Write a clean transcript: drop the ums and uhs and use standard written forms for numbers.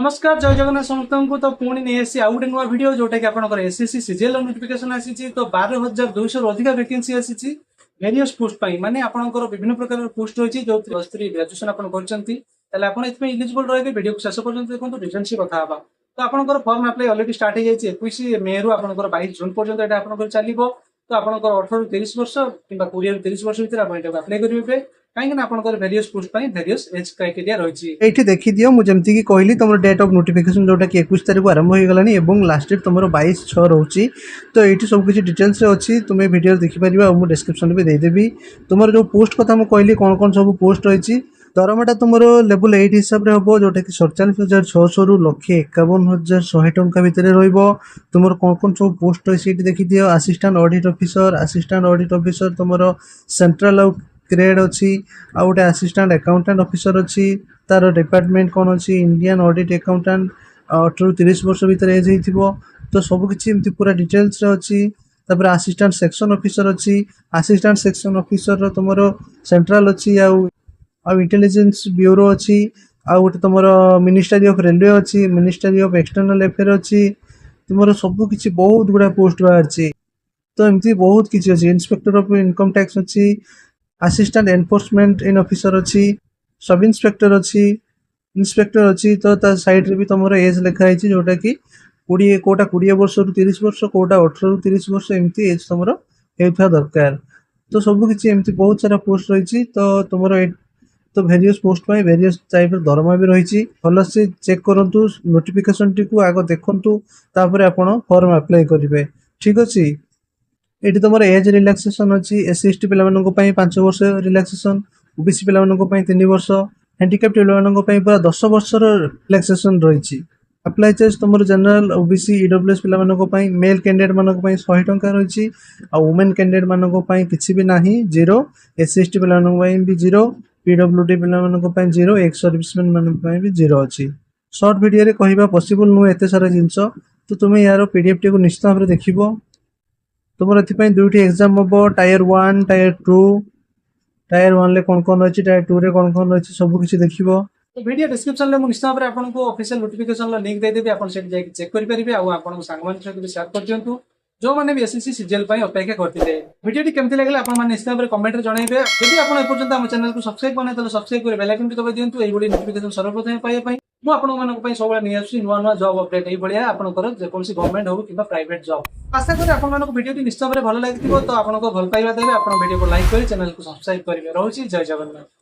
नमस्कार जय जगन्नाथ समस्त को तो पुणी नहीं आसी आउ गोटे नुआ भिड जोटा कि आप एसएससी सीजीएल नोटिफिकेशन आसी तो 12,200 अधिक वैकेंसी आसी वेरियस पोस्ट माने आपनकर विभिन्न प्रकार पोस्ट रही जो प्लस 3 ग्रेजुएशन आप इलिजिबल रहे वीडियो को शेष पर्यंत देखो डिटेल्स कथा तो आपनकर फॉर्म अप्लाई ऑलरेडी स्टार्ट हो जाए 21 मे रु आपनकर 22 जून पर्यंत एटा आपनकर चलिबो तो आपनकर 18 रु 30 वर्ष किंबा 20 रु 30 वर्ष भीतर आप एटा अप्लाई करिवे कहीं आपनकर वेरियस पोस्ट पई वेरियस एज क्राइटेरिया रही एठी देखि दियो मु जेमति की कहली तुम डेट ऑफ नोटिफिकेशन जोटा कि 21 तारिख को आरंभ हो गलानी एवं लास्ट डेट तुम 22/6 रहउची। तो एठी सब किछि डिटेल्स रे अछि तुमे वीडियो देखि परिबा मु डिस्क्रिप्शन में दे देबी। तुमर जो पोस्ट कथा मु कहली कोन कोन सब पोस्ट रहिछि दरमाटा तुमरो लेवल 8 हिसाब रे हबो जोटा कि 47,600 रु 151,100 टंका भितर रहइबो। तुमर कोन कोन सब पोस्ट रहिछि एठी देखि दियो असिस्टेंट ऑडिट ऑफिसर तुमरो सेंट्रल ग्रेड अच्छी आ गोटे असिस्टेंट अकाउंटेंट ऑफिसर अच्छी तार डिपार्टमेंट कौन अच्छी इंडियन ऑडिट अकाउंटेंट 18 रु 30 वर्ष भीतर एज हो तो सबकि एमती पूरा डिटेल्स अच्छी। तापर असिस्टेंट सेक्शन ऑफिसर अच्छी असिस्टेंट सेक्शन ऑफिसर तुम सेंट्रल अच्छी आ इंटेलिजेंस ब्यूरो अच्छी आ गोटे तुम मिनिस्ट्री ऑफ रेलवे अच्छी मिनिस्ट्री ऑफ एक्सटर्नल अफेयर अच्छी तुम सबकि बहुत गुड़ा पोस्ट बाहर तो एमती बहुत किसी अच्छी इंस्पेक्टर ऑफ इनकम टैक्स अच्छी असिस्टेंट एनफोर्समेंट इन ऑफिसर अच्छी सब इंस्पेक्टर अच्छी तो ता साइड रे भी तुम एज लिखाई जोटा कि 20 वर्ष रु 30 वर्ष कोटा 18 रु 30 वर्ष एमती एज तुम दरकार तो सबकि एमती बहुत सारा पोस्ट रही तो तुम तो वेरियस पोस्ट में वेरियस टाइप दरमा भी रही भल से चेक करूँ नोटिफिकेशन टी आग देखु तापर आपण फॉर्म अप्लाई करेंगे ठीक अच्छे। ये तुम एज रिलैक्सेशन अच्छी एससी एसटी पे 5 वर्ष रिलैक्सेशन ओबीसी पे 3 वर्ष हैंडिकैप्ड पे पूरा 10 वर्ष रिलैक्सेशन रही। अप्लाई चार्ज तुम जनरल ओबीसी ईडब्ल्यूएस पे मेल कैंडिडेट मानक 100 टंका रही वुमेन कैंडिडेट मानक किसी भी ना जीरो एससी एसटी पे भी जीरो पीडब्ल्यूडी पे जीरो एक्स सर्विसमैन मानक भी जीरो अच्छी। सर्ट वीडियो रे कहवा पॉसिबल नुह एत सारा जिनस तो तुम यार पीडीएफ टी को निश्चित भाव में देखो तुम ए दुईटी एग्जाम हम टायर 1 टायर 2 टायर 1 ले कौन कौन अच्छी टायर 2 रे कौन कौन अच्छी सब किसी देखो तो वीडियो डिस्क्रिप्शन में निश्चित भाव में आपको ऑफिशियल नोटिफिकेशन लिंक देदेवी आप चेक करेंगे आपको सांग सहित भी शेयर कर दिखाँ जो मैंने भी एसएससी सीजीएल अपेक्षा करते वीडियो केमती लगे आप निश्चित भाव में कमेंट में जनइबे यदि आप एपर्यंत आम चैनल को सब्सक्राइब करना सब्सक्राइब कर बेल आइकन दबाई दिंतु ये नोटिफिकेशन सर्वप्रथम पाइबा मुझे सब नहीं नुआ नुआ जॉब अपडेट ये आपंकर जेको गवर्नमेंट हो कि प्राइवेट जॉब आशा करें आपको वीडियो निश्चित भाव में भल लगी तो आपको भल पाइबा देवे आप वीडियो को लाइक कर चैनल को सब्सक्राइब करेंगे रोचे जय जगन्नाथ।